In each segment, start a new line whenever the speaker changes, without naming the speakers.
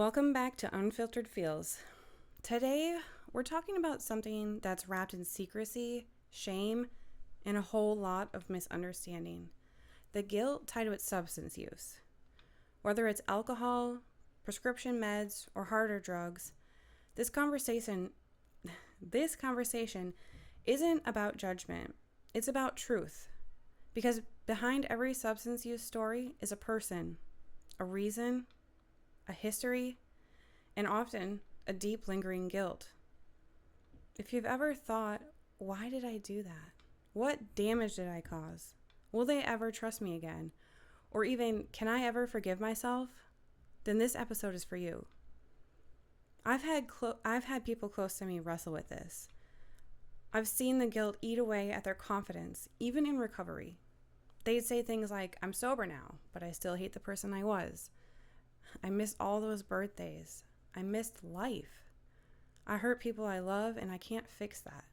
Welcome back to Unfiltered Feels. Today, we're talking about something that's wrapped in secrecy, shame, and a whole lot of misunderstanding: the guilt tied with substance use. Whether it's alcohol, prescription meds, or harder drugs, this conversation this conversation isn't about judgment. It's about truth. Because behind every substance use story is a person, a reason, a history, and often a deep lingering guilt. If you've ever thought, why did I do that? What damage did I cause? Will they ever trust me again? Or even, can I ever forgive myself? Then this episode is for you. I've had people close to me wrestle with this. I've seen the guilt eat away at their confidence, even in recovery. They'd say things like, I'm sober now, but I still hate the person I was. I missed all those birthdays. I missed life. I hurt people I love, and I can't fix that.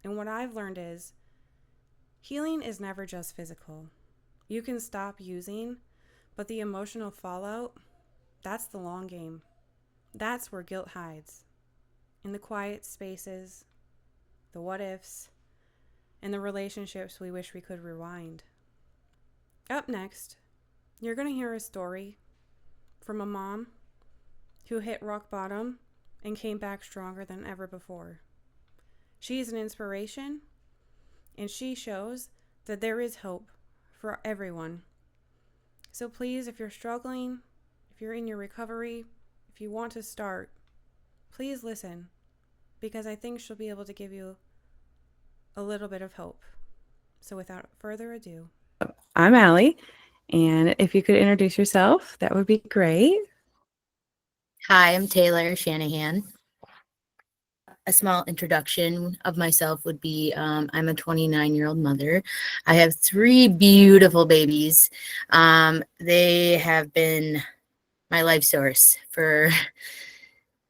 And what I've learned is healing is never just physical. You can stop using, but the emotional fallout, that's the long game. That's where guilt hides. In the quiet spaces, the what ifs, and the relationships we wish we could rewind. Up next, you're going to hear a story from a mom who hit rock bottom and came back stronger than ever before. She's an inspiration, and she shows that there is hope for everyone. So please, if you're struggling, if you're in your recovery, if you want to start, please listen, because I think she'll be able to give you a little bit of hope. So without further ado, I'm Allie, and if you could introduce yourself, that would be great.
Hi, I'm Taylor Shanahan. A small introduction of myself would be I'm a 29-year-old mother. I have three beautiful babies. They have been my life source for,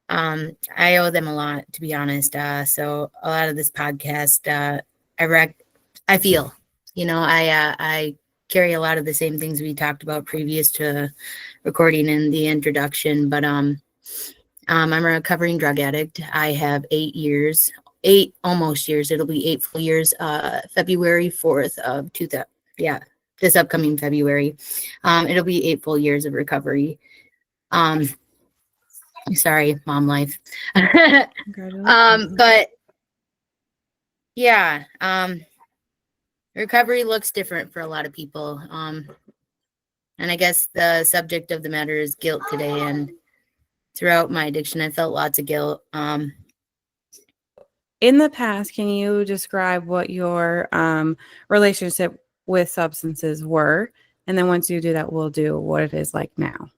I owe them a lot, to be honest. So a lot of this podcast, I feel, I carry a lot of the same things we talked about previous to recording in the introduction, but I'm a recovering drug addict. I have 8 almost years. It'll be 8 full years, February 4th of 2000. Yeah, this upcoming February. It'll be 8 full years of recovery. Sorry, mom life. But yeah, recovery looks different for a lot of people. And I guess the subject of the matter is guilt today. And throughout my addiction, I felt lots of guilt.
In the past, can you describe what your relationship with substances were? And then once you do that, we'll do what it is like now.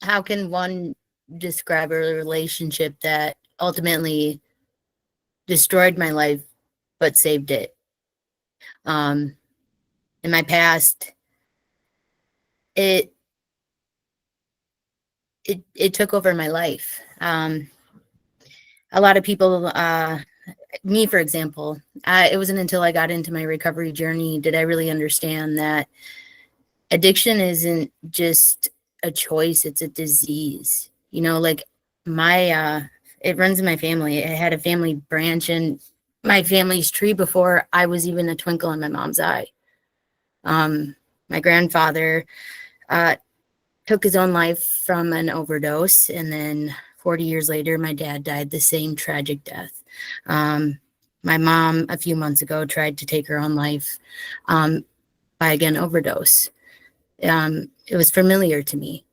How can one describe a relationship that ultimately destroyed my life but saved it? In my past, it took over my life. A lot of people, me for example, it wasn't until I got into my recovery journey did I really understand that addiction isn't just a choice, it's a disease. Like it runs in my family. I had a family branch in my family's tree before I was even a twinkle in my mom's eye. My grandfather took his own life from an overdose, and then 40 years later, my dad died the same tragic death. My mom, a few months ago, tried to take her own life by, again, overdose. It was familiar to me.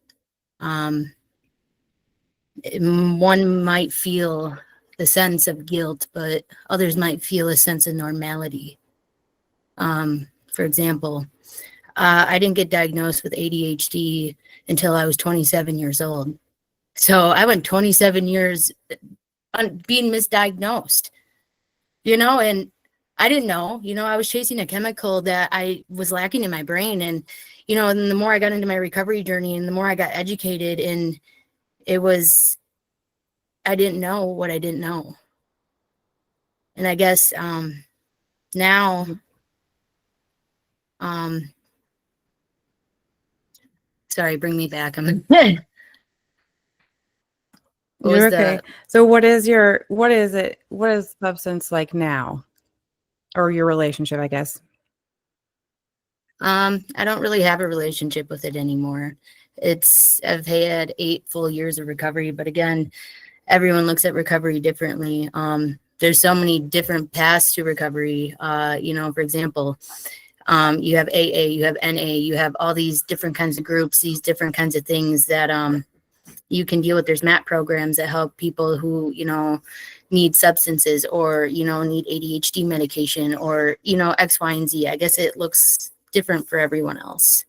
One might feel the sense of guilt, but others might feel a sense of normality. For example, I didn't get diagnosed with ADHD until I was 27 years old. So I went 27 years on being misdiagnosed, and I didn't know, I was chasing a chemical that I was lacking in my brain. And, and the more I got into my recovery journey and the more I got educated, and I didn't know what I didn't know. And I guess now Sorry, bring me back. I'm what
You're
was
okay.
the
So what is substance like now? Or your relationship, I guess.
I don't really have a relationship with it anymore. I've had 8 full years of recovery, but again, everyone looks at recovery differently. There's so many different paths to recovery. For example, you have AA, you have NA, you have all these different kinds of groups, these different kinds of things that you can deal with. There's MAP programs that help people who, need substances or, need ADHD medication or, X, Y, and Z. I guess it looks different for everyone else.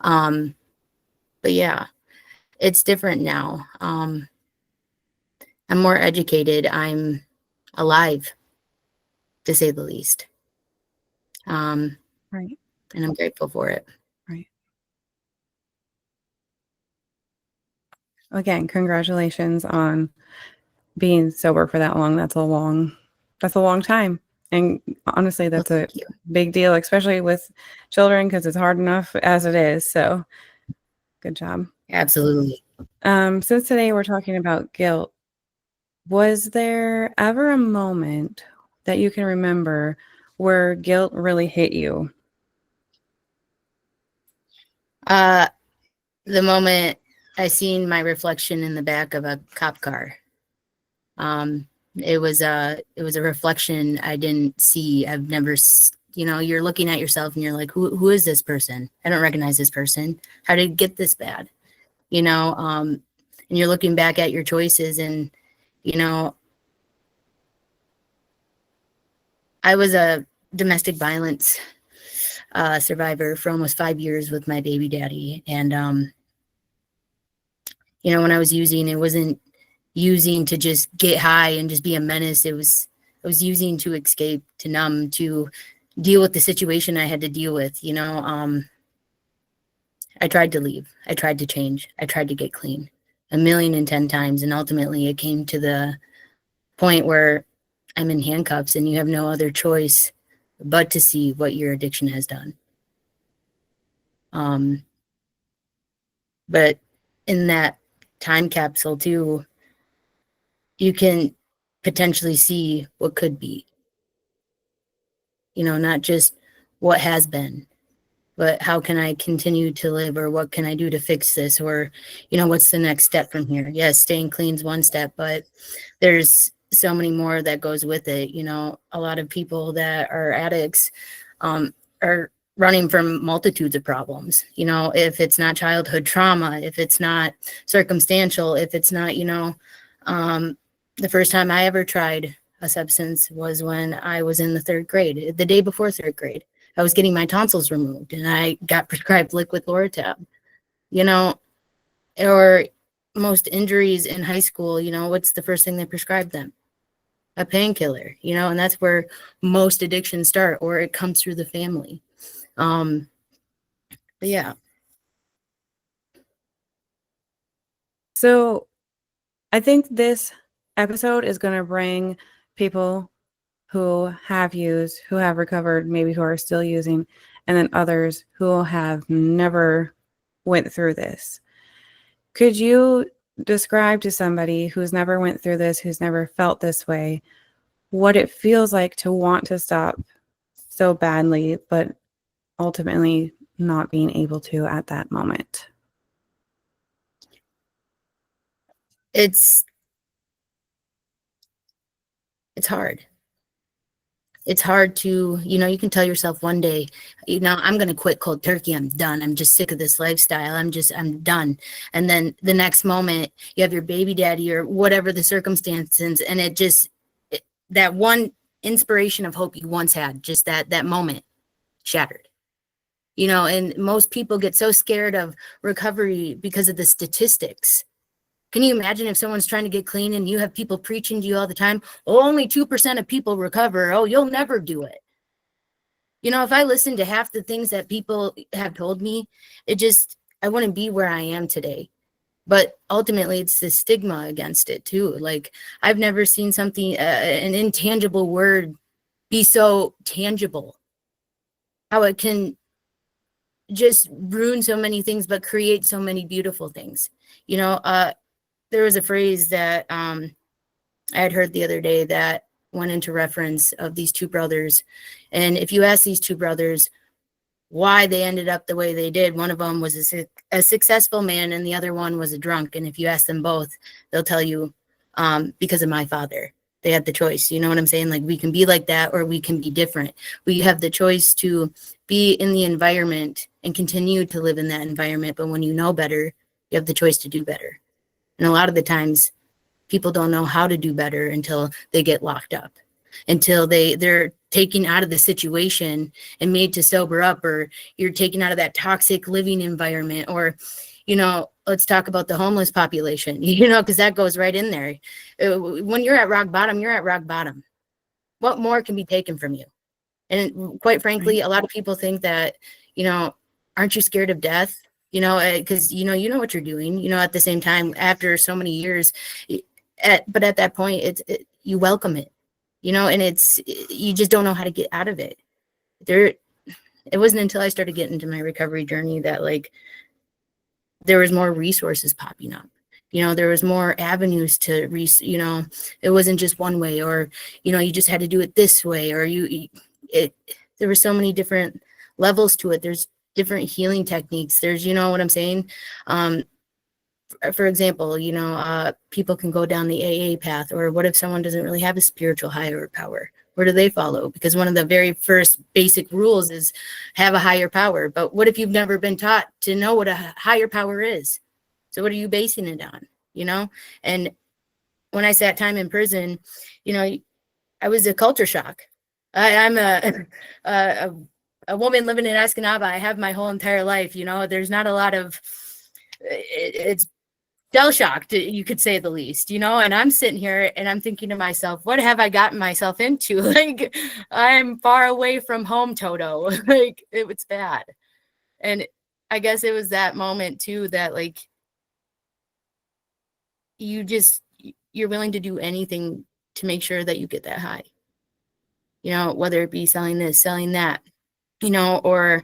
But yeah, it's different now. I'm more educated. I'm alive, to say the least. Um,
Right.
and I'm grateful for it.
Right. Again, congratulations on being sober for that long. That's a long time. And honestly,
Well,
that's a
thank you.
big deal, especially with children, because it's hard enough as it is. So good job.
Absolutely.
Since today we're talking about guilt, was there ever a moment that you can remember where guilt really hit you?
Uh, the moment I seen my reflection in the back of a cop car. It was a reflection I didn't see. I've never, you're looking at yourself and you're like, who is this person? I don't recognize this person. How did it get this bad? And you're looking back at your choices and, you know, I was a domestic violence survivor for almost 5 years with my baby daddy. And, when I was using, it wasn't using to just get high and just be a menace. I was using to escape, to numb, to deal with the situation I had to deal with. I tried to leave. I tried to change. I tried to get clean 1,000,010 times. And ultimately it came to the point where I'm in handcuffs and you have no other choice but to see what your addiction has done. Um, but in that time capsule too, you can potentially see what could be, not just what has been, but how can I continue to live, or what can I do to fix this, or, what's the next step from here? Yes, staying clean is one step, but there's so many more that goes with it. A lot of people that are addicts are running from multitudes of problems. If it's not childhood trauma, if it's not circumstantial, if it's not, the first time I ever tried a substance was when I was in the 3rd grade, the day before 3rd grade. I was getting my tonsils removed and I got prescribed liquid Loratab, you know, or most injuries in high school, what's the first thing they prescribe them? A painkiller, and that's where most addictions start, or it comes through the family. But yeah.
So I think this episode is going to bring people who have used, who have recovered, maybe who are still using, and then others who have never went through this. Could you describe to somebody who's never went through this, who's never felt this way, what it feels like to want to stop so badly, but ultimately not being able to at that moment?
It's hard. It's hard to, you can tell yourself one day, I'm going to quit cold turkey. I'm done. I'm just sick of this lifestyle. I'm done. And then the next moment you have your baby daddy or whatever the circumstances. And that one inspiration of hope you once had, just that moment shattered, and most people get so scared of recovery because of the statistics. Can you imagine if someone's trying to get clean and you have people preaching to you all the time, oh, only 2% of people recover. Oh, you'll never do it. If I listened to half the things that people have told me, I wouldn't be where I am today. But ultimately, it's the stigma against it too. Like, I've never seen something, an intangible word be so tangible. How it can just ruin so many things, but create so many beautiful things. You know, there was a phrase that I had heard the other day that went into reference of these two brothers. And if you ask these two brothers why they ended up the way they did, one of them was a successful man and the other one was a drunk. And if you ask them both, they'll tell you, because of my father. They had the choice. You know what I'm saying? Like, we can be like that or we can be different. We have the choice to be in the environment and continue to live in that environment. But when you know better, you have the choice to do better. And a lot of the times, people don't know how to do better until they get locked up, until they're taken out of the situation and made to sober up, or you're taken out of that toxic living environment. Or, let's talk about the homeless population, because that goes right in there. When you're at rock bottom, you're at rock bottom. What more can be taken from you? And quite frankly, a lot of people think that, aren't you scared of death? Because you know what you're doing, at the same time, after so many years. But at that point, you welcome it, and you just don't know how to get out of it. It wasn't until I started getting into my recovery journey that, like, there was more resources popping up. There was more avenues to it wasn't just one way, or, you just had to do it this way, or there were so many different levels to it. There's different healing techniques. There's, what I'm saying? For example, people can go down the AA path, or what if someone doesn't really have a spiritual higher power? Where do they follow? Because one of the very first basic rules is have a higher power. But what if you've never been taught to know what a higher power is? So what are you basing it on? And when I sat time in prison, I was a culture shock. I'm a woman living in Escanaba. I have my whole entire life. There's not a lot of, it's shell shocked, you could say the least, and I'm sitting here and I'm thinking to myself, what have I gotten myself into? Like, I'm far away from home, Toto. Like, it was bad. And I guess it was that moment too that, like, you're willing to do anything to make sure that you get that high, whether it be selling this, selling that, or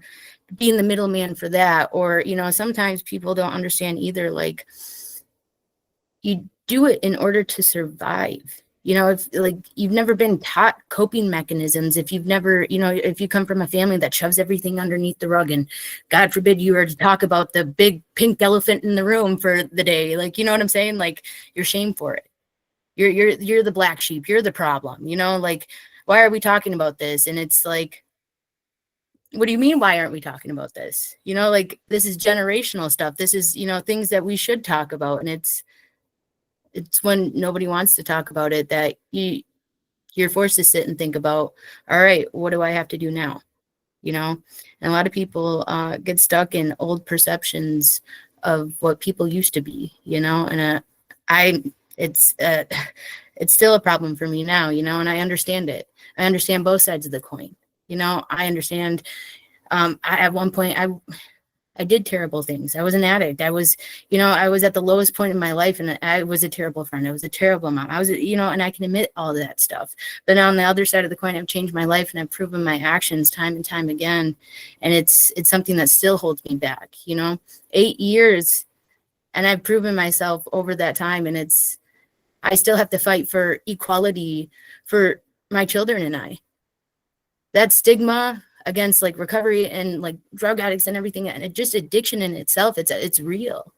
being the middleman for that. Or, sometimes people don't understand either, like, you do it in order to survive. If, like, you've never been taught coping mechanisms, if you've never, if you come from a family that shoves everything underneath the rug, and God forbid you were to talk about the big pink elephant in the room for the day, like, you know what I'm saying? Like, you're shamed for it. You're the black sheep. You're the problem, like, why are we talking about this? And it's like, what do you mean, why aren't we talking about this? Like, this is generational stuff. This is, things that we should talk about. And it's when nobody wants to talk about it that you're forced to sit and think about, all right, what do I have to do now? And a lot of people get stuck in old perceptions of what people used to be, and it's still a problem for me now, and I understand it. I understand both sides of the coin. I understand. At one point, I did terrible things. I was an addict. I was at the lowest point in my life, and I was a terrible friend. I was a terrible mom. I was, and I can admit all of that stuff. But on the other side of the coin, I've changed my life and I've proven my actions time and time again. And it's something that still holds me back, 8 years, and I've proven myself over that time. And I still have to fight for equality for my children and I. That stigma against, like, recovery and, like, drug addicts and everything, and just addiction in itself, it's real.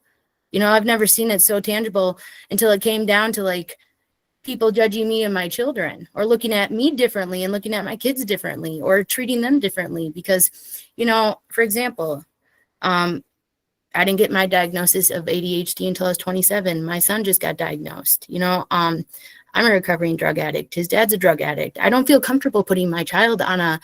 I've never seen it so tangible until it came down to, like, people judging me and my children, or looking at me differently and looking at my kids differently, or treating them differently. Because, for example, I didn't get my diagnosis of ADHD until I was 27. My son just got diagnosed. I'm a recovering drug addict. His dad's a drug addict. I don't feel comfortable putting my child on a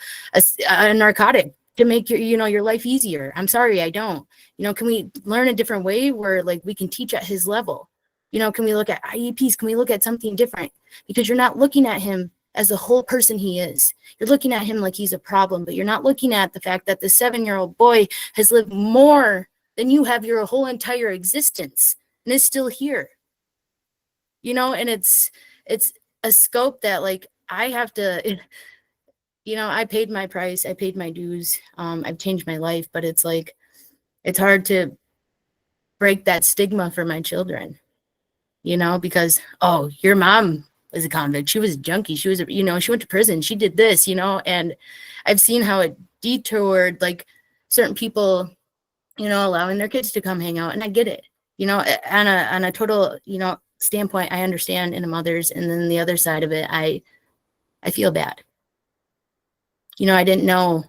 narcotic to make your life easier. I'm sorry, I don't. Can we learn a different way where, like, we can teach at his level? Can we look at IEPs? Can we look at something different? Because you're not looking at him as the whole person he is. You're looking at him like he's a problem, but you're not looking at the fact that the 7-year-old boy has lived more than you have your whole entire existence and is still here. And it's a scope that, like, I have to, I paid my price, I paid my dues, I've changed my life, but it's like, it's hard to break that stigma for my children, because, oh, your mom was a convict. She was a junkie. She was, she went to prison. She did this, and I've seen how it detoured like certain people, allowing their kids to come hang out. And I get it, on a total, standpoint, I understand in a mother's, and then the other side of it, I feel bad. I didn't know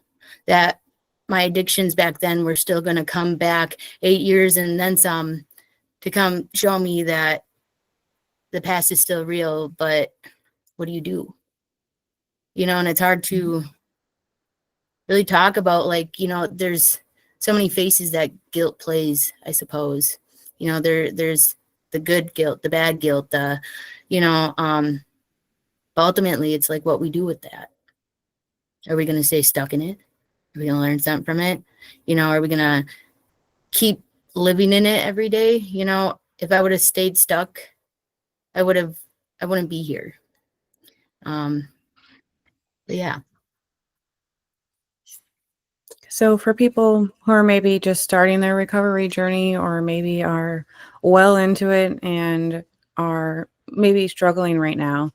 that my addictions back then were still going to come back 8 years and then some to come show me that the past is still real, but what do you do? And it's hard to really talk about, like, there's so many faces that guilt plays, I suppose. There's the good guilt, the bad guilt, but ultimately it's like what we do with that. Are we going to stay stuck in it? Are we going to learn something from it? Are we going to keep living in it every day? If I would have stayed stuck, I wouldn't be here. But yeah.
So, for people who are maybe just starting their recovery journey or maybe are well into it and are maybe struggling right now,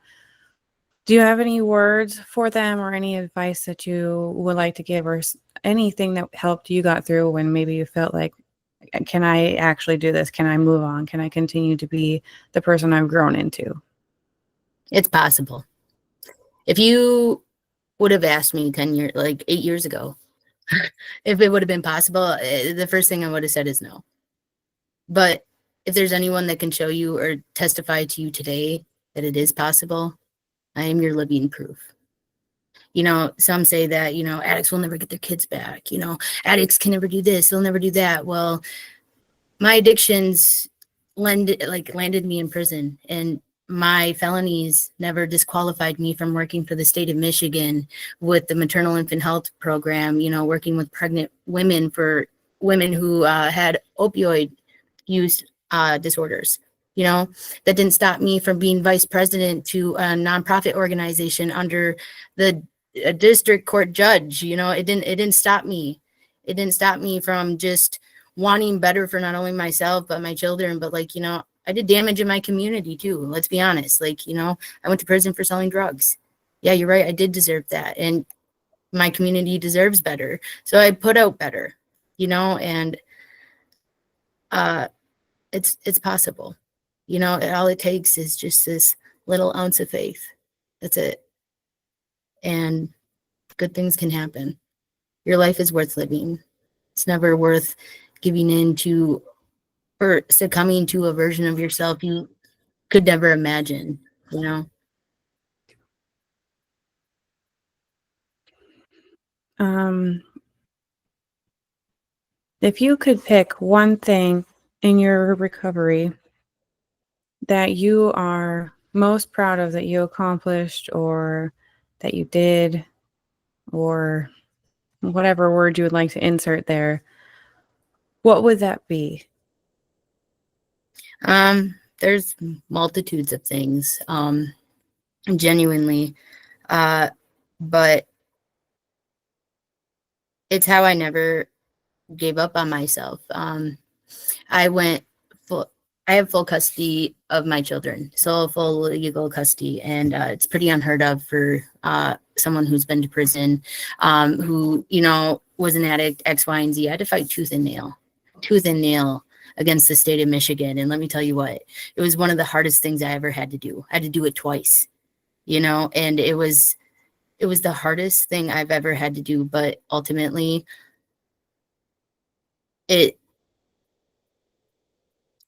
do you have any words for them or any advice that you would like to give, or anything that helped you got through when maybe you felt like, can I actually do this? Can I move on? Can I continue to be the person I've grown into?
It's possible. If you would have asked me 10 years, like 8 years ago, if it would have been possible, the first thing I would have said is no. But if there's anyone that can show you or testify to you today that it is possible, I am your living proof. Some say that, addicts will never get their kids back. Addicts can never do this, they'll never do that. Well, my addictions landed me in prison, and my felonies never disqualified me from working for the state of Michigan with the maternal infant health program, working with pregnant women for women who had opioid use disorders. That didn't stop me from being vice president to a nonprofit organization under the district court judge. It didn't stop me. It didn't stop me from just wanting better for not only myself but my children. But I did damage in my community too. Let's be honest. I went to prison for selling drugs. Yeah, you're right. I did deserve that, and my community deserves better. So I put out better. And it's possible. All it takes is just this little ounce of faith. That's it. And good things can happen. Your life is worth living. It's never worth giving in to or succumbing to a version of yourself you could never imagine, you know?
Um, if you could pick one thing in your recovery that you are most proud of that you accomplished or that you did, or whatever word you would like to insert there, what would that be?
There's multitudes of things, genuinely, but it's how I never gave up on myself. I went full, I have full custody of my children, so full legal custody, and it's pretty unheard of for someone who's been to prison, who, was an addict, X, Y, and Z. I had to fight tooth and nail against the state of Michigan. And let me tell you what, it was one of the hardest things I ever had to do. I had to do it twice, and it was the hardest thing I've ever had to do, but ultimately it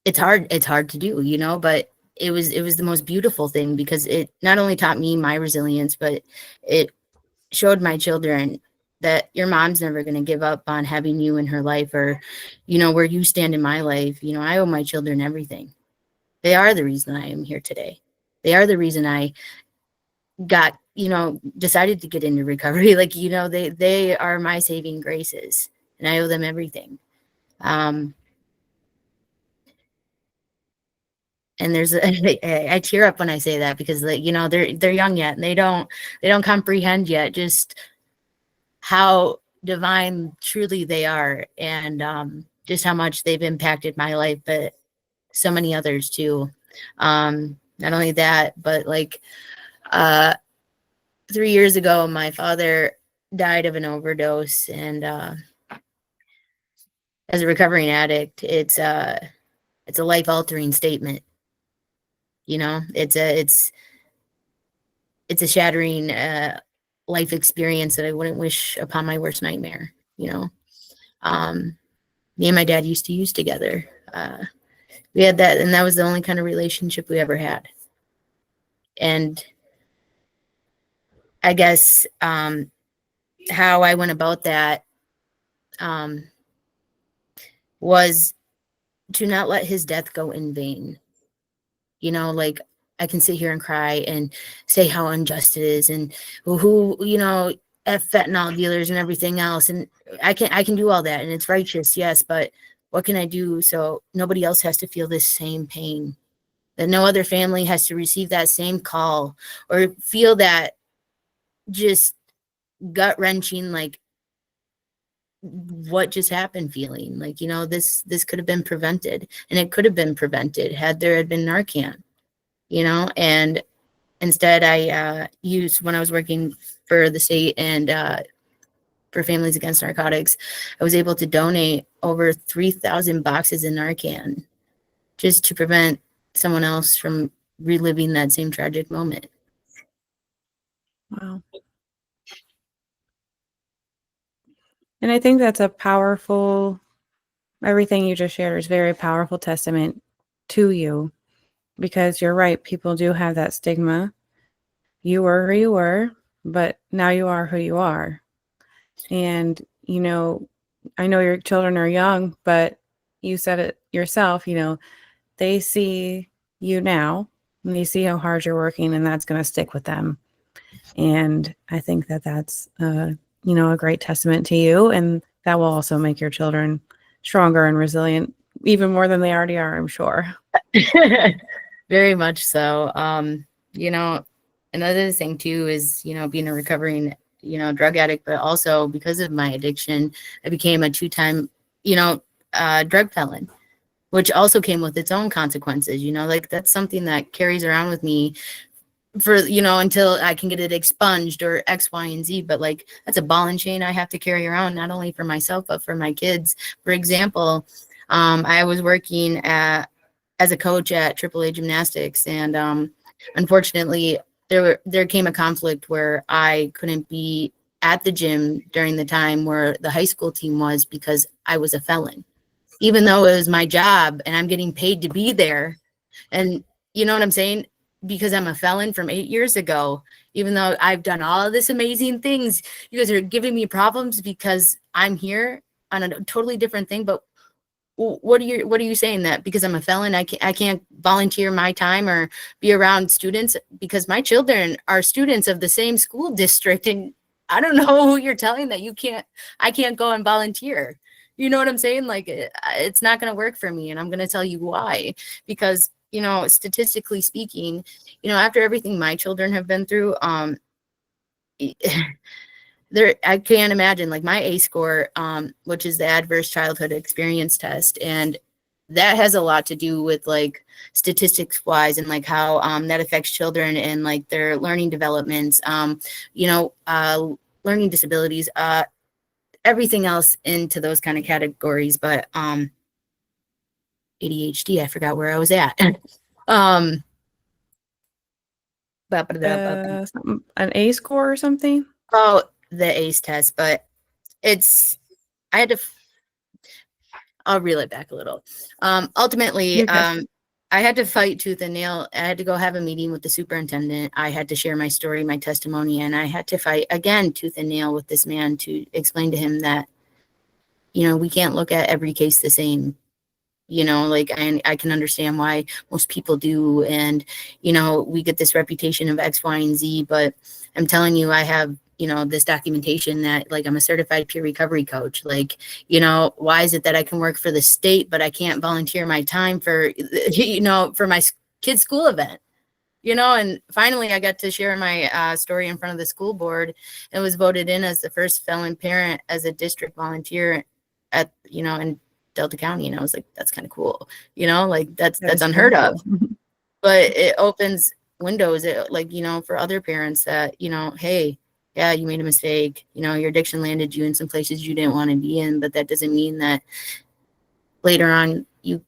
it's hard to do, but it was the most beautiful thing, because it not only taught me my resilience, but it showed my children that your mom's never going to give up on having you in her life, or where you stand in my life. I owe my children everything. They are the reason I am here today. They are the reason I got decided to get into recovery. Like, they are my saving graces, and I owe them everything. um And there's I tear up when I say that because they're young yet and they don't comprehend yet just how divine truly they are, and just how much they've impacted my life, but so many others too. Not only that, but like uh 3 years ago, my father died of an overdose, and as a recovering addict, it's a life altering statement. It's a shattering life experience that I wouldn't wish upon my worst nightmare. Um, Me and my dad used to use together. We had that, and that was the only kind of relationship we ever had. And I guess how I went about that um, was to not let his death go in vain. Like I can sit here and cry and say how unjust it is, and who, F fentanyl dealers and everything else. And I can do all that, and it's righteous, yes, but what can I do so nobody else has to feel this same pain? That no other family has to receive that same call or feel that just gut wrenching, like what just happened feeling. Like, this could have been prevented, and it could have been prevented had there had been Narcan, and instead I used, when I was working for the state and for Families Against Narcotics, I was able to donate over 3,000 boxes of Narcan just to prevent someone else from reliving that same tragic moment.
Wow. And I think that's a powerful, everything you just shared is very powerful testament to you, because you're right. People do have that stigma. You were who you were, but now you are who you are. And, I know your children are young, but you said it yourself, they see you now and they see how hard you're working, and that's going to stick with them. And I think that that's, a great testament to you. And that will also make your children stronger and resilient, even more than they already are, I'm sure.
Very much so. Another thing too is, being a recovering, drug addict, but also because of my addiction, I became a 2-time, drug felon, which also came with its own consequences. Like that's something that carries around with me for, until I can get it expunged or X, Y, and Z. But like, that's a ball and chain I have to carry around, not only for myself, but for my kids. For example, I was working as a coach at AAA Gymnastics, and unfortunately, there came a conflict where I couldn't be at the gym during the time where the high school team was because I was a felon, even though it was my job and I'm getting paid to be there. And you know what I'm saying? Because I'm a felon from 8 years ago, even though I've done all of this amazing things, you guys are giving me problems because I'm here on a totally different thing. But what are you saying, that because I'm a felon, I can't volunteer my time or be around students, because my children are students of the same school district, and I don't know who you're telling that I can't go and volunteer. You know what I'm saying? Like it's not going to work for me, and I'm going to tell you why. Because statistically speaking, after everything my children have been through, there, I can't imagine, like my A score, which is the adverse childhood experience test, and that has a lot to do with like statistics wise and like how that affects children and like their learning developments, learning disabilities, everything else into those kind of categories. But ADHD, I forgot where I was at. um
An A score or something?
oh, the ACE test, but it's I had to I'll reel it back a little. Ultimately, I had to fight tooth and nail. I had to go have a meeting with the superintendent. I had to share my story, my testimony, and I had to fight again tooth and nail with this man to explain to him that, we can't look at every case the same. Like I can understand why most people do, and we get this reputation of X, Y, and Z, but I'm telling you, I have this documentation that like I'm a certified peer recovery coach. Like, why is it that I can work for the state but I can't volunteer my time for for my kid's school event, and finally I got to share my story in front of the school board and was voted in as the first felon parent as a district volunteer in Delta County. And I was like, that's kind of cool, like that's
That is
unheard
pretty
of,
cool.
but it opens windows, for other parents that, hey, yeah, you made a mistake, your addiction landed you in some places you didn't want to be in, but that doesn't mean that later on you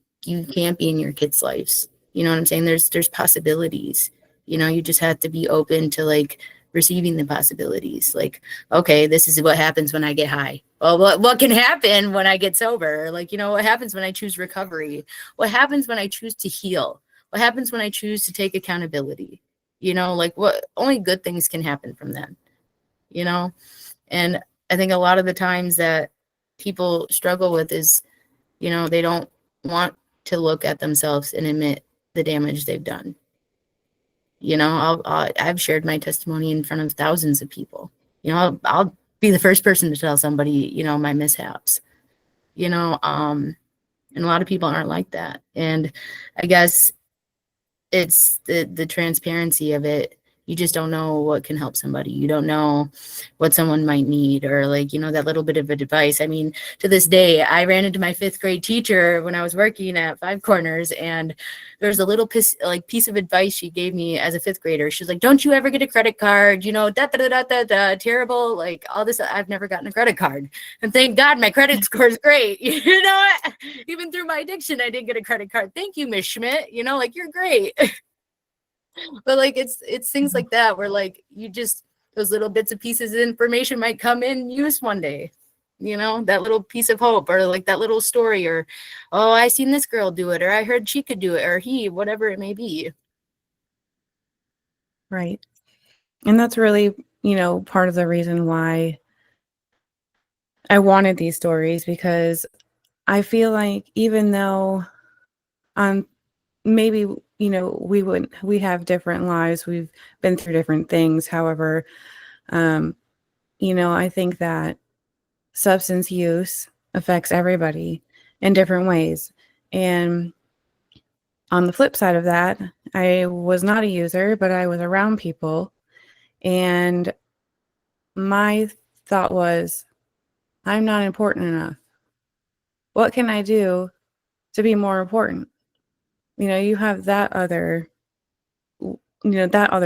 can't be in your kids' lives. You know what I'm saying? There's possibilities. You just have to be open to like receiving the possibilities. Like, okay, this is what happens when I get high. Well, what can happen when I get sober? Like, what happens when I choose recovery? What happens when I choose to heal? What happens when I choose to take accountability? Like what only good things can happen from that, you know? And I think a lot of the times that people struggle with is, they don't want to look at themselves and admit the damage they've done. I've shared my testimony in front of thousands of people. I'll be the first person to tell somebody, my mishaps, and a lot of people aren't like that. And I guess it's the transparency of it. You just don't know what can help somebody. You don't know what someone might need, or like, that little bit of advice. I mean, to this day, I ran into my 5th grade teacher when I was working at Five Corners, and there's a little piece of advice she gave me as a 5th grader. She's like, don't you ever get a credit card, da da da da da, terrible, like all this. I've never gotten a credit card, and thank God my credit score is great. Even through my addiction, I didn't get a credit card. Thank you, Miss Schmidt. Like, you're great. But like it's things like that where like those little bits of pieces of information might come in use one day, that little piece of hope, or like that little story, or, oh, I seen this girl do it, or I heard she could do it, or he, whatever it may be.
Right. And that's really, part of the reason why I wanted these stories, because I feel like even though maybe, we have different lives, we've been through different things. However, I think that substance use affects everybody in different ways. And on the flip side of that, I was not a user, but I was around people. And my thought was, I'm not important enough. What can I do to be more important? You have that other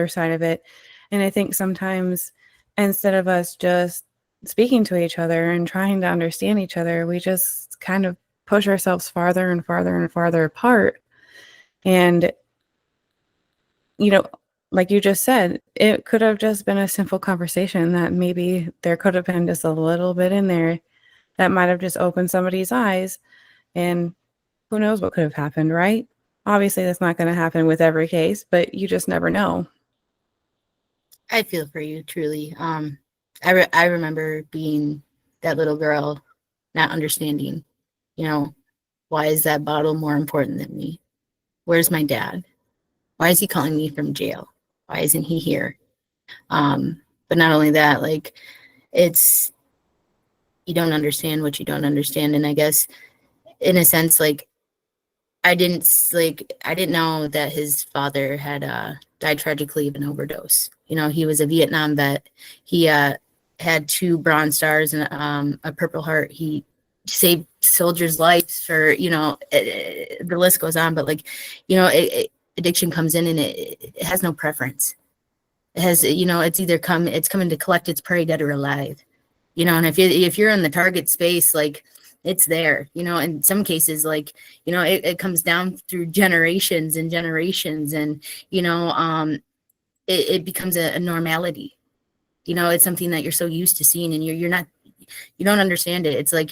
side of it. And I think sometimes instead of us just speaking to each other and trying to understand each other, we just kind of push ourselves farther and farther and farther apart. And, like you just said, it could have just been a simple conversation that maybe there could have been just a little bit in there that might have just opened somebody's eyes. And who knows what could have happened, right? Obviously, that's not going to happen with every case, but you just never know.
I feel for you, truly. I remember being that little girl, not understanding, why is that bottle more important than me? Where's my dad? Why is he calling me from jail? Why isn't he here? But not only that, like, it's, you don't understand what you don't understand. And I guess in a sense, like, I didn't know that his father had died tragically of an overdose. He was a Vietnam vet. He had 2 Bronze Stars and a Purple Heart. He saved soldiers' lives for, the list goes on. But like, addiction comes in and it has no preference. It has, it's coming to collect its prey, dead or alive. And if you're in the target space, like, it's there. In some cases, like, it comes down through generations and generations, and it becomes a normality. It's something that you're so used to seeing, and you don't understand it. It's like,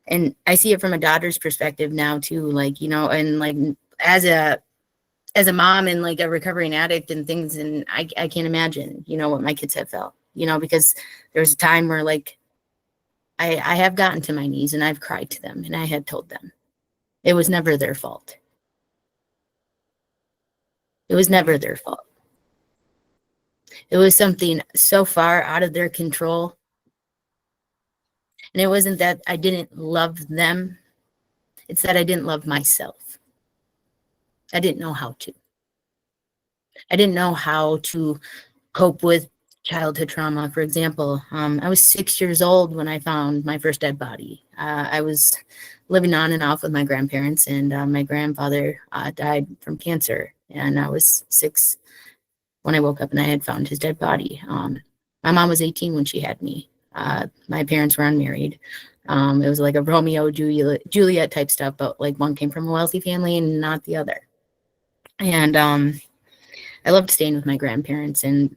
and I see it from a daughter's perspective now too, like, and like as a mom and like a recovering addict and things, and I can't imagine, what my kids have felt, because there was a time where like I have gotten to my knees and I've cried to them, and I had told them it was never their fault. It was never their fault. It was something so far out of their control. And it wasn't that I didn't love them. It's that I didn't love myself. I didn't know how to. I didn't know how to cope with childhood trauma. For example, I was 6 years old when I found my first dead body. I was living on and off with my grandparents, and my grandfather died from cancer, and I was 6 when I woke up and I had found his dead body. My mom was 18 when she had me. My parents were unmarried. It was like a Romeo Juliet type stuff, but like one came from a wealthy family and not the other. And I loved staying with my grandparents, and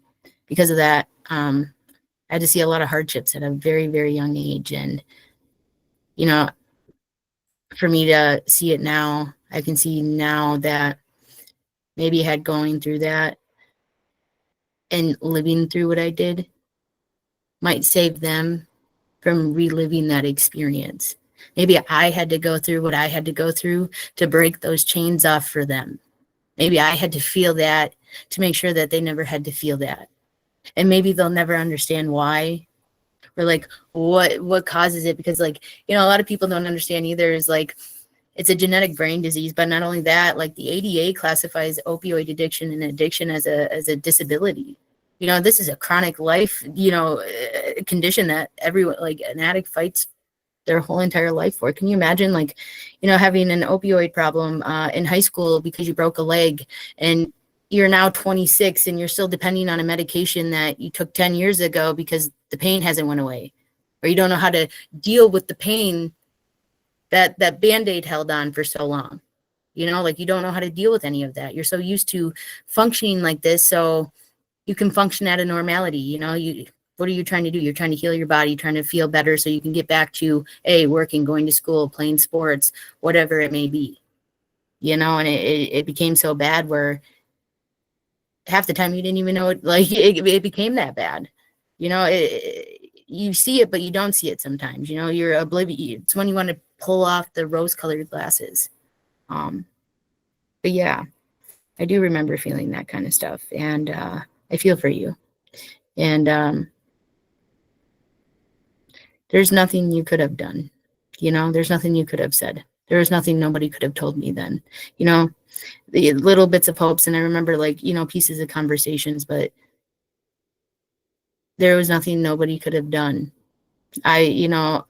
because of that, I had to see a lot of hardships at a very, very young age. And, you know, for me to see it now, I can see now that maybe I had going through that and living through what I did might save them from reliving that experience. Maybe I had to go through what I had to go through to break those chains off for them. Maybe I had to feel that to make sure that they never had to feel that. And maybe they'll never understand why, or like what causes it, because like, a lot of people don't understand either, is like it's a genetic brain disease. But not only that, like the ADA classifies opioid addiction and addiction as a disability. This is a chronic life condition that everyone, like an addict, fights their whole entire life for. Can you imagine, like, having an opioid problem in high school because you broke a leg, and you're now 26 and you're still depending on a medication that you took 10 years ago because the pain hasn't went away, or you don't know how to deal with the pain that Band-Aid held on for so long. Like, you don't know how to deal with any of that. You're so used to functioning like this, so you can function at a normality. What are you trying to do? You're trying to heal your body, trying to feel better so you can get back to working, going to school, playing sports, whatever it may be. And it became so bad where half the time you didn't even know it, like it became that bad. You see it, but you don't see it sometimes. You're oblivious. It's when you want to pull off the rose-colored glasses. But yeah, I do remember feeling that kind of stuff, and I feel for you. And there's nothing you could have done. There's nothing you could have said. There was nothing nobody could have told me then. The little bits of hopes, and I remember, like, pieces of conversations, but there was nothing nobody could have done. I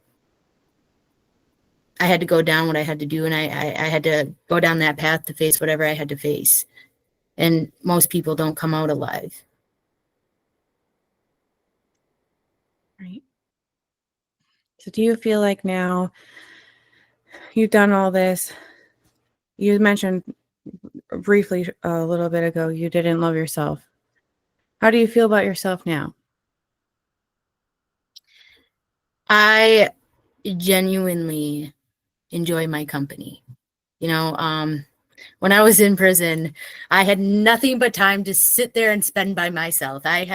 had to go down what I had to do, and I had to go down that path to face whatever I had to face. And most people don't come out alive.
Right. So do you feel like now you've done all this? You mentioned briefly a little bit ago you didn't love yourself. How do you feel about yourself now?
I genuinely enjoy my company. When I was in prison, I had nothing but time to sit there and spend by myself. I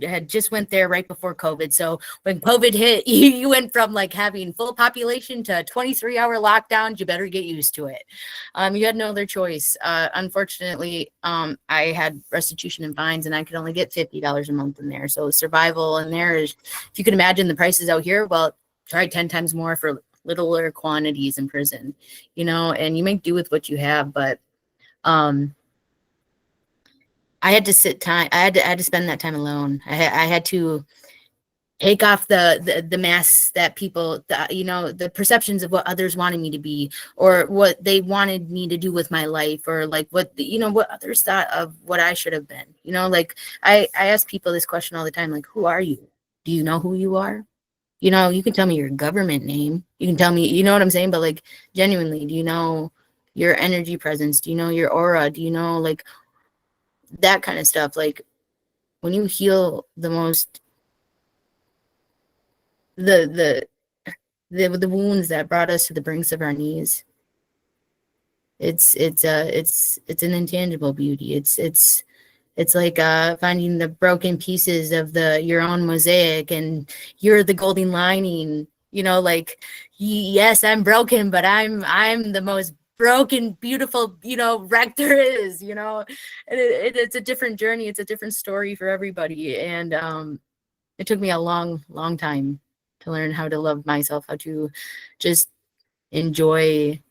had just went there right before COVID. So when COVID hit, you went from like having full population to 23-hour lockdowns. You better get used to it. You had no other choice. Unfortunately, I had restitution and fines, and I could only get $50 a month in there. So survival in there is, if you can imagine the prices out here, well, try 10 times more for littler quantities in prison, and you make do with what you have. But I had to I had to spend that time alone. I had to take off the masks that people, the perceptions of what others wanted me to be, or what they wanted me to do with my life, or like what what others thought of what I should have been. Like I ask people this question all the time, like, who are you? Do you know who you are? You can tell me your government name. You can tell me, you know what I'm saying? But like, genuinely, do you know your energy presence? Do you know your aura? Do you know, like, that kind of stuff? Like, when you heal the most, the the wounds that brought us to the brinks of our knees, it's an intangible beauty. It's like finding the broken pieces of your own mosaic, and you're the golden lining. Like, yes, I'm broken, but I'm the most broken, beautiful, wreck there is. And it's a different journey. It's a different story for everybody. And it took me a long, long time to learn how to love myself, how to just enjoy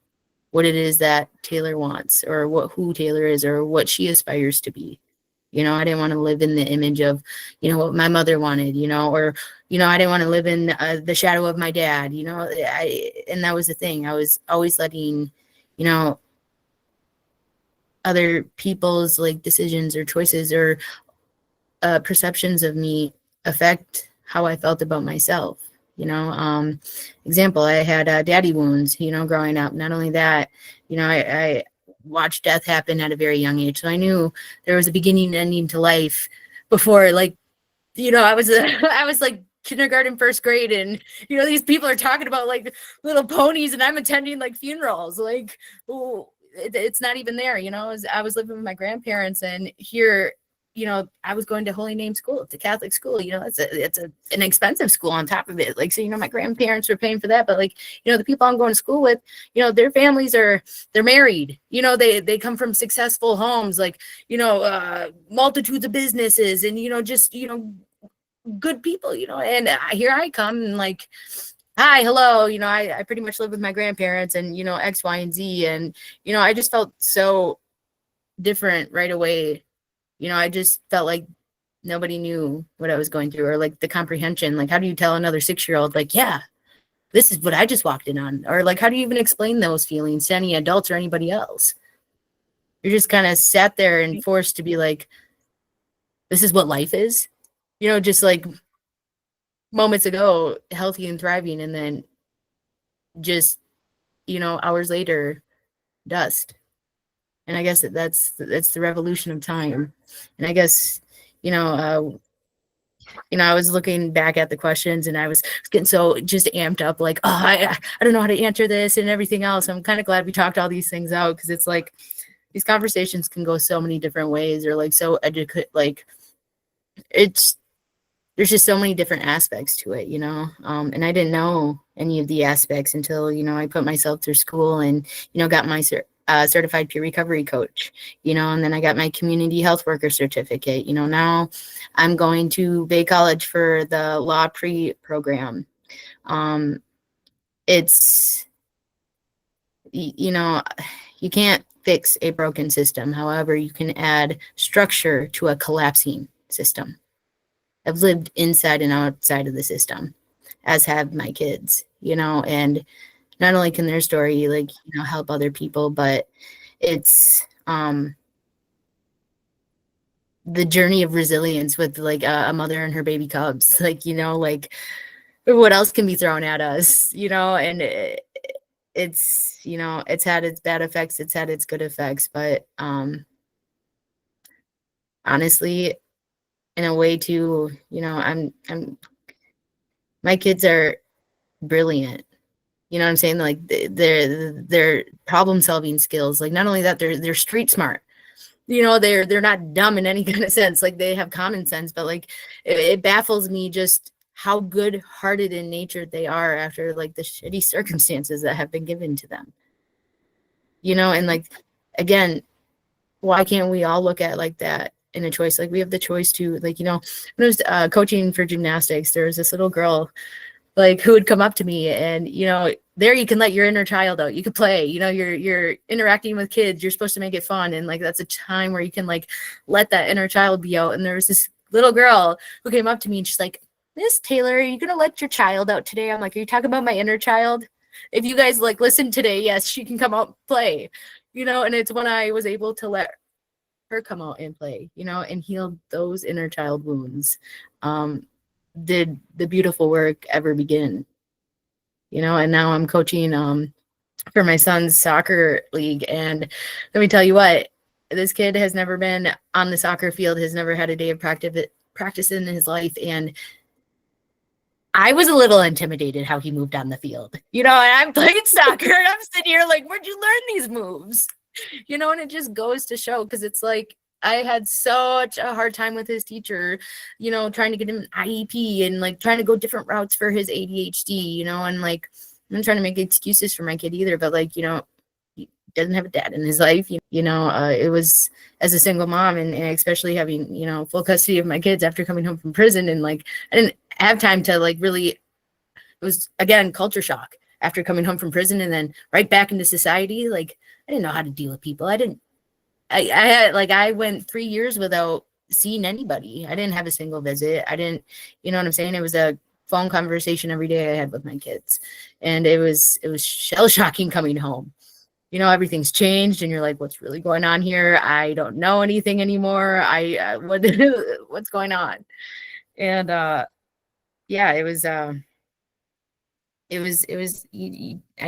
what it is that Taylor wants, or who Taylor is, or what she aspires to be. I didn't want to live in the image of, what my mother wanted, or, I didn't want to live in the shadow of my dad, and that was the thing. I was always letting, other people's like decisions or choices or perceptions of me affect how I felt about myself. Example, I had daddy wounds, growing up. Not only that, I watched death happen at a very young age. So I knew there was a beginning and ending to life before, like, I was, I was like kindergarten, first grade. And, these people are talking about like little ponies and I'm attending like funerals. Like, ooh, it's not even there. I was living with my grandparents, and here, I was going to Holy Name School, to Catholic school. It's an expensive school on top of it. Like, so, my grandparents were paying for that, but like, the people I'm going to school with, their families they're married, they come from successful homes, like, multitudes of businesses and, just, good people, and here I come and like, hi, hello, I pretty much live with my grandparents and, X, Y, and Z. And, I just felt so different right away. I just felt like nobody knew what I was going through, or like the comprehension. Like, how do you tell another 6-year-old, like, yeah, this is what I just walked in on? Or like, how do you even explain those feelings to any adults or anybody else? You're just kind of sat there and forced to be like, this is what life is, just like moments ago, healthy and thriving. And then just, hours later, dust. And I guess that's the revolution of time. And I guess, I was looking back at the questions and I was getting so just amped up, like, oh, I don't know how to answer this and everything else. I'm kind of glad we talked all these things out, because it's like these conversations can go so many different ways, or like so like there's just so many different aspects to it, and I didn't know any of the aspects until, I put myself through school and, got my certified peer recovery coach, and then I got my community health worker certificate. Now I'm going to Bay College for the law program. It's, you can't fix a broken system. However, you can add structure to a collapsing system. I've lived inside and outside of the system, as have my kids, and not only can their story, like, help other people, but it's the journey of resilience with like a mother and her baby cubs, like, like what else can be thrown at us, and it's, it's had its bad effects, it's had its good effects, but honestly, in a way too, I'm my kids are brilliant. You know what I'm saying? Like, their problem solving skills, like, not only that, they're street smart. They're not dumb in any kind of sense. Like, they have common sense, but like it baffles me just how good hearted in nature they are after like the shitty circumstances that have been given to them. And like, again, why can't we all look at like that in a choice? Like, we have the choice to, like, when I was coaching for gymnastics, there was this little girl, like, who would come up to me, and there you can let your inner child out. You could play, you're interacting with kids, you're supposed to make it fun, and like that's a time where you can like let that inner child be out. And there was this little girl who came up to me and she's like, Miss Taylor, are you gonna let your child out today? I'm like, are you talking about my inner child? If you guys like listen today, yes, she can come out play. And it's when I was able to let her come out and play, and heal those inner child wounds, did the beautiful work ever begin. And now I'm coaching for my son's soccer league, and let me tell you what, this kid has never been on the soccer field, has never had a day of practice in his life, and I was a little intimidated how he moved on the field, and I'm playing soccer and I'm sitting here like, where'd you learn these moves? And it just goes to show, because it's like, I had such a hard time with his teacher, trying to get him an IEP and like trying to go different routes for his ADHD, and like, I'm not trying to make excuses for my kid either, but like, he doesn't have a dad in his life. It was, as a single mom, and especially having, full custody of my kids after coming home from prison, and like, I didn't have time to like really, it was, again, culture shock. after coming home from prison and then right back into society. Like, I didn't know how to deal with people. I had, like, I went 3 years without seeing anybody. I didn't have a single visit. I didn't, you know what I'm saying? It was a phone conversation every day I had with my kids. And it was shell shocking coming home. You know, everything's changed and you're like, what's really going on here? I don't know anything anymore. What, what's going on? And, yeah, I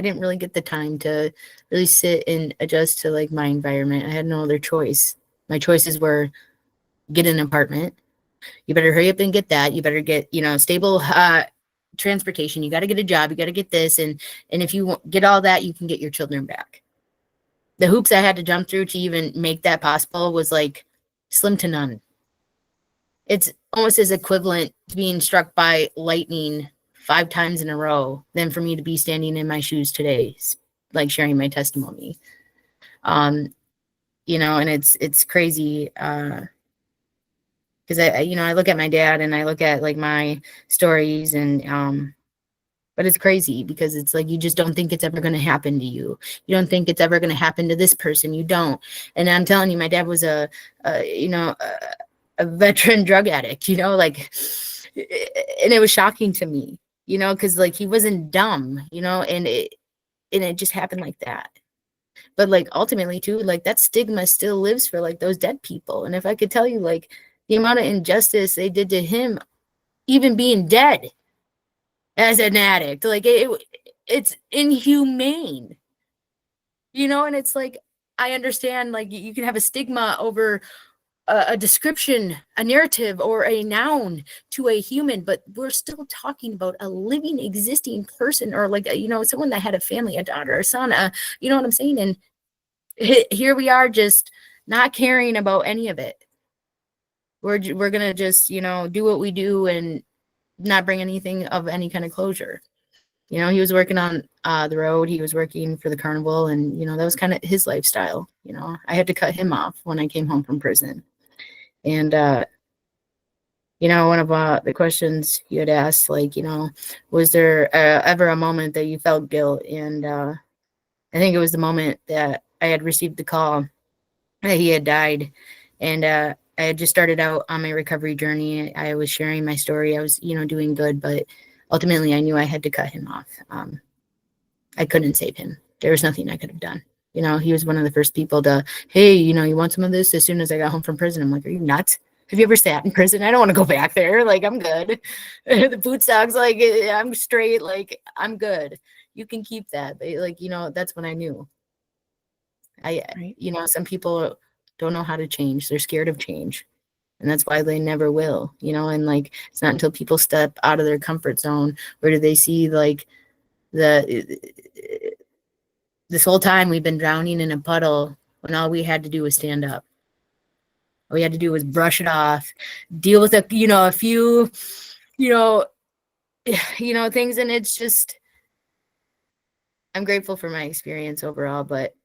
didn't really get the time to really sit and adjust to like my environment. I had no other choice. My choices were get an apartment. You better hurry up and get that. You better get, stable transportation. You got to get a job. You got to get this. And if you get all that, you can get your children back. The hoops I had to jump through to even make that possible was like slim to none. It's almost as equivalent to being struck by lightning 5 times in a row than for me to be standing in my shoes today, like sharing my testimony. And it's crazy. Because I look at my dad and I look at like my stories and but it's crazy because it's like you just don't think it's ever going to happen to you. You don't think it's ever going to happen to this person. You don't. And I'm telling you, my dad was a veteran drug addict, like, and it was shocking to me, because like he wasn't dumb, and it just happened like that. But like ultimately too, like that stigma still lives for like those dead people. And if I could tell you like the amount of injustice they did to him, even being dead as an addict, like it's inhumane, and it's like, I understand like you can have a stigma over a description, a narrative, or a noun to a human, but we're still talking about a living, existing person, or like, someone that had a family, a daughter, a son, you know what I'm saying? And here we are just not caring about any of it. We're going to just, do what we do and not bring anything of any kind of closure. He was working on the road. He was working for the carnival, and, that was kind of his lifestyle. I had to cut him off when I came home from prison. And, one of the questions you had asked, like, was there ever a moment that you felt guilt? And I think it was the moment that I had received the call that he had died. And I had just started out on my recovery journey. I was sharing my story. I was, doing good, but ultimately I knew I had to cut him off. I couldn't save him. There was nothing I could have done. He was one of the first people to, hey, you want some of this? As soon as I got home from prison, I'm like, are you nuts? Have you ever sat in prison? I don't want to go back there. Like, I'm good. The boot socks, like, I'm straight. Like, I'm good. You can keep that. But, like, that's when I knew.
Right.
Some people don't know how to change. They're scared of change. And that's why they never will, and like, it's not until people step out of their comfort zone where do they see like this whole time we've been drowning in a puddle when all we had to do was stand up. All we had to do was brush it off, deal with a few, you know, things. And it's just, I'm grateful for my experience overall, but,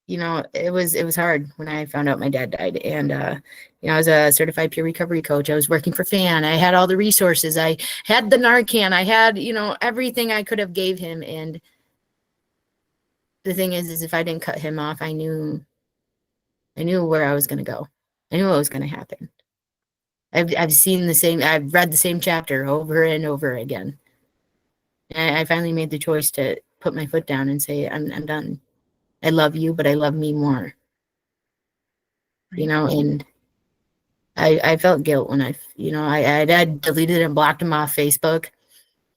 it was hard when I found out my dad died. And, I was a certified peer recovery coach. I was working for FAN. I had all the resources. I had the Narcan. I had, everything I could have gave him. And the thing is if I didn't cut him off, I knew where I was going to go. I knew what was going to happen. I've read the same chapter over and over again. And I finally made the choice to put my foot down and say, I'm done. I love you, but I love me more.
Right.
And I felt guilt when I deleted and blocked him off Facebook,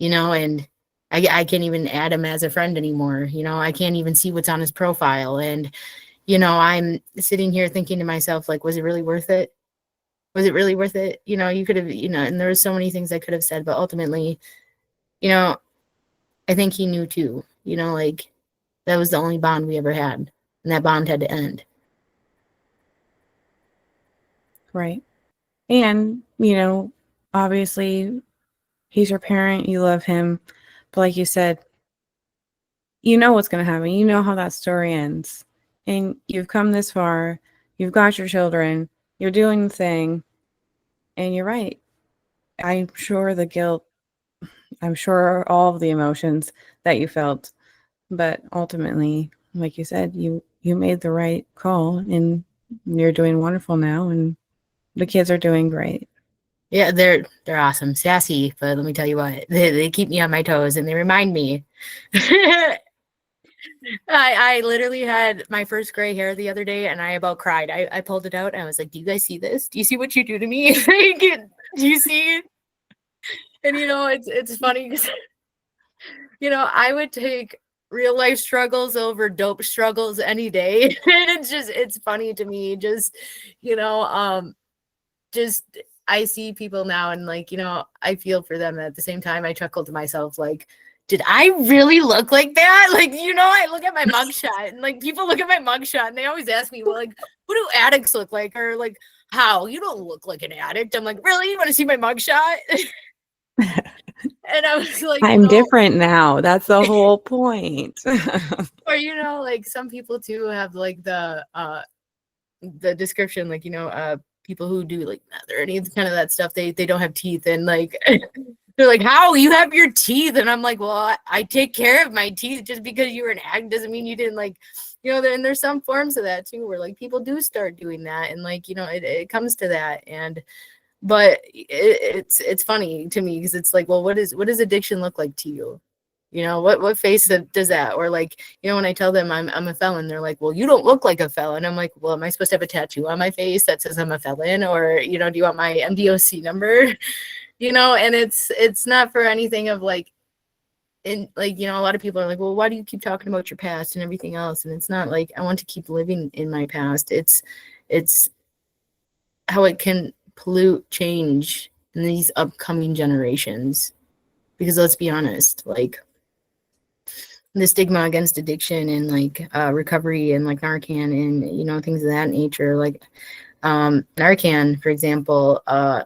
and I can't even add him as a friend anymore. I can't even see what's on his profile. And, I'm sitting here thinking to myself, like, was it really worth it? Was it really worth it? You could have, and there was so many things I could have said, but ultimately, I think he knew too, like that was the only bond we ever had. And that bond had to end.
Right. And, obviously he's your parent, you love him. But like you said, you know what's going to happen. You know how that story ends. And you've come this far. You've got your children. You're doing the thing. And you're right. I'm sure the guilt I'm sure all of the emotions that you felt, but ultimately, like you said, you made the right call, and you're doing wonderful now, and the kids are doing great.
Yeah, they're awesome, sassy, but let me tell you what, they keep me on my toes and they remind me. I literally had my first gray hair the other day and I about cried. I pulled it out and I was like, "Do you guys see this? Do you see what you do to me? Do you see?" And it's funny because I would take real life struggles over dope struggles any day. And it's funny to me. You know, um, just I see people now and I feel for them. At the same time, I chuckle to myself like, did I really look like that? Like, I look at my mugshot and like people look at my mugshot and they always ask me, well, like, what do addicts look like? Or like, how? You don't look like an addict. I'm like, really? You want to see my mugshot? And I was like,
I'm different now. That's the whole point.
or like some people too have like the description, like people who do like meth or any kind of that stuff, they don't have teeth, and like they're like, how you have your teeth? And I'm like, well, I take care of my teeth. Just because you were an addict doesn't mean you didn't, like, and there's some forms of that too where like people do start doing that, and like it comes to that. And but it's funny to me because it's like, well, what does addiction look like to you? What face does that? Or like, when I tell them I'm a felon, they're like, well, you don't look like a felon. I'm like, well, am I supposed to have a tattoo on my face that says I'm a felon? Or, do you want my MDOC number? And it's not for anything of like, and like, a lot of people are like, well, why do you keep talking about your past and everything else? And it's not like I want to keep living in my past. It's how it can pollute change in these upcoming generations. Because let's be honest, like, the stigma against addiction and like recovery and like Narcan and things of that nature. Like Narcan, for example, I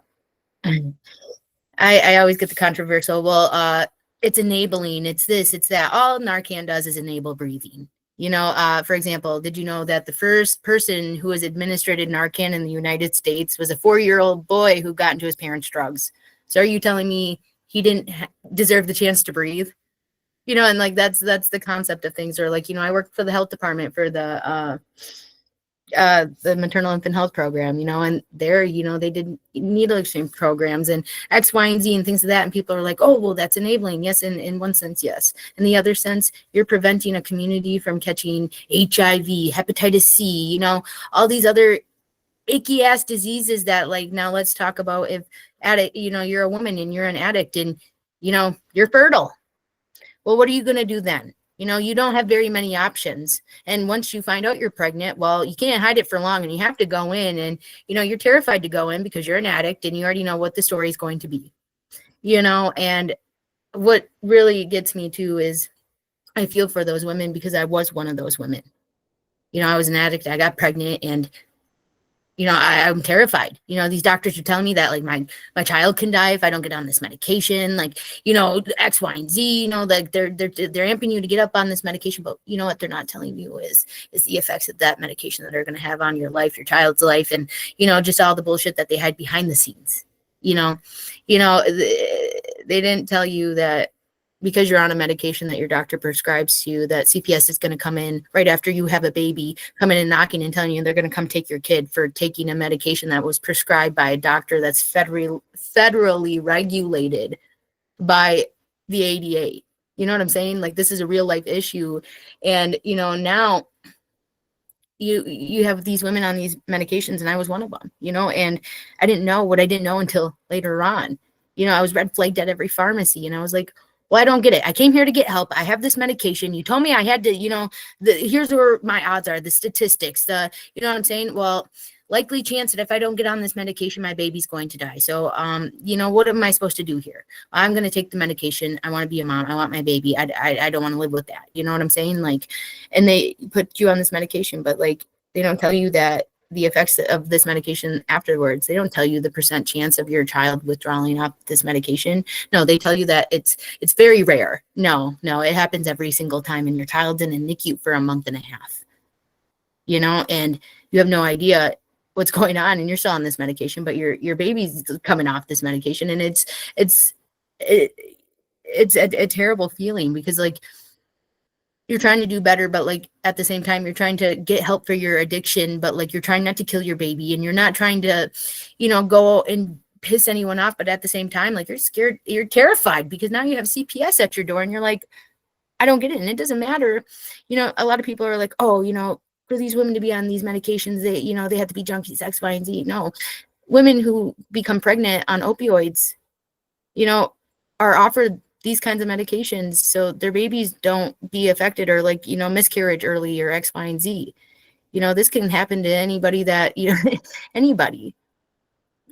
always get the controversial. Well, it's enabling. It's this. It's that. All Narcan does is enable breathing. For example, did you know that the first person who was administered Narcan in the United States was a 4-year-old boy who got into his parents' drugs? So are you telling me he didn't deserve the chance to breathe? And like that's the concept of things. Or like, I worked for the health department for the maternal infant health program, and there, they did needle exchange programs and X, Y, and Z and things of that. And people are like, oh, well, that's enabling. Yes, in one sense, yes. In the other sense, you're preventing a community from catching HIV, hepatitis C, all these other icky ass diseases that, like, now let's talk about if addict, you're a woman and you're an addict and you're fertile. Well, what are you going to do then? You don't have very many options. And once you find out you're pregnant, well, you can't hide it for long and you have to go in, and, you're terrified to go in because you're an addict and you already know what the story is going to be, and what really gets me too is I feel for those women because I was one of those women. I was an addict. I got pregnant and I'm terrified. These doctors are telling me that like my child can die if I don't get on this medication, like, X, Y, and Z, like they're amping you to get up on this medication. But you know what they're not telling you is the effects of that medication that are going to have on your life, your child's life, and, just all the bullshit that they had behind the scenes. They didn't tell you that because you're on a medication that your doctor prescribes to you, that CPS is going to come in right after you have a baby, come in and knocking and telling you they're going to come take your kid for taking a medication that was prescribed by a doctor that's federally regulated by the ADA. You know what I'm saying? Like, this is a real life issue. And, now you have these women on these medications, and I was one of them, and I didn't know what I didn't know until later on. I was red flagged at every pharmacy, and I was like, well, I don't get it. I came here to get help. I have this medication. You told me I had to, here's where my odds are, the statistics, you know what I'm saying? Well, likely chance that if I don't get on this medication, my baby's going to die. So, what am I supposed to do here? I'm going to take the medication. I want to be a mom. I want my baby. I don't want to live with that. You know what I'm saying? Like, and they put you on this medication, but like, they don't tell you that the effects of this medication afterwards. They don't tell you the percent chance of your child withdrawing off this medication. No, they tell you that it's very rare. No, it happens every single time, and your child's in a NICU for a month and a half. And you have no idea what's going on, and you're still on this medication, but your baby's coming off this medication, and it's it's a terrible feeling because like you're trying to do better, but like at the same time you're trying to get help for your addiction, but like you're trying not to kill your baby, and you're not trying to, go and piss anyone off, but at the same time like you're scared, you're terrified because now you have CPS at your door, and you're like, I don't get it. And it doesn't matter. A lot of people are like, oh, for these women to be on these medications, they have to be junkies, X, Y, and Z. No, women who become pregnant on opioids, you know, are offered these kinds of medications so their babies don't be affected or like, miscarriage early or X, Y, and Z. This can happen to anybody that, anybody.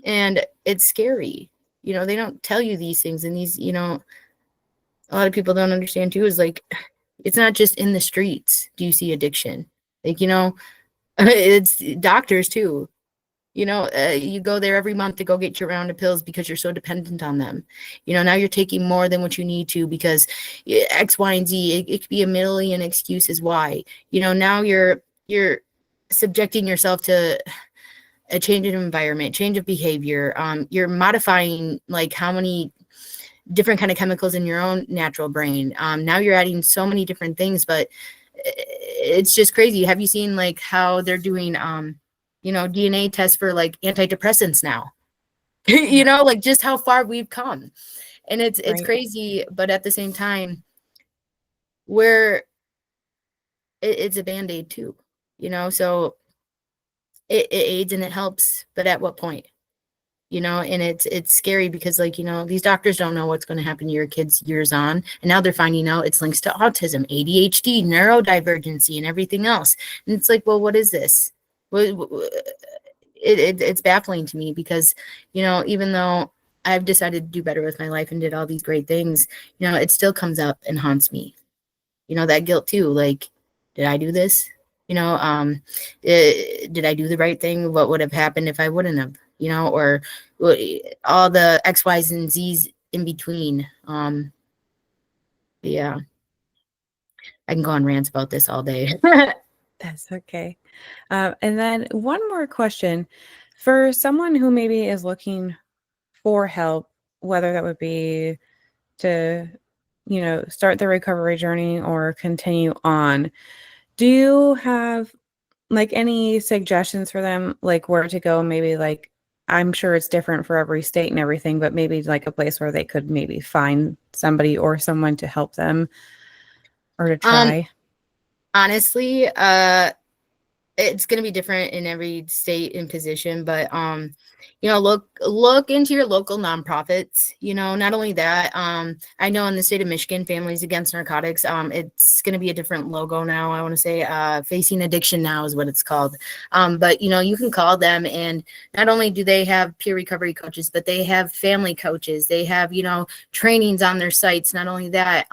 And it's scary. They don't tell you these things. And these, a lot of people don't understand too is like, it's not just in the streets. Do you see addiction? Like, it's doctors too. You go there every month to go get your round of pills because you're so dependent on them. Now you're taking more than what you need to because X, Y, and Z. It could be a million excuses why. Now you're subjecting yourself to a change in environment, change of behavior. You're modifying like how many different kind of chemicals in your own natural brain. Now you're adding so many different things, but it's just crazy. Have you seen like how they're doing DNA tests for like antidepressants now?
Yeah.
Like just how far we've come. And it's
Right.
crazy, but at the same time, where it's a band-aid too, so it aids and it helps, but at what point? And it's scary because like, these doctors don't know what's going to happen to your kids years on. And now they're finding out it's links to autism, ADHD, neurodivergency, and everything else. And it's like, well, what is this? It's baffling to me because, even though I've decided to do better with my life and did all these great things, it still comes up and haunts me. That guilt too. Like, did I do this? Did I do the right thing? What would have happened if I wouldn't have? Or all the X, Y's, and Z's in between. Yeah, I can go on rants about this all day.
That's okay. And then one more question for someone who maybe is looking for help, whether that would be to, start the recovery journey or continue on. Do you have like any suggestions for them, like where to go? Maybe like, I'm sure it's different for every state and everything, but maybe like a place where they could maybe find somebody or someone to help them or to
um,
try.
honestly, it's going to be different in every state and position, but look into your local nonprofits. Not only that, I know in the state of Michigan, Families Against Narcotics, it's going to be a different logo now. I want to say Facing Addiction Now is what it's called. But you can call them, and not only do they have peer recovery coaches, but they have family coaches. They have trainings on their sites. Not only that,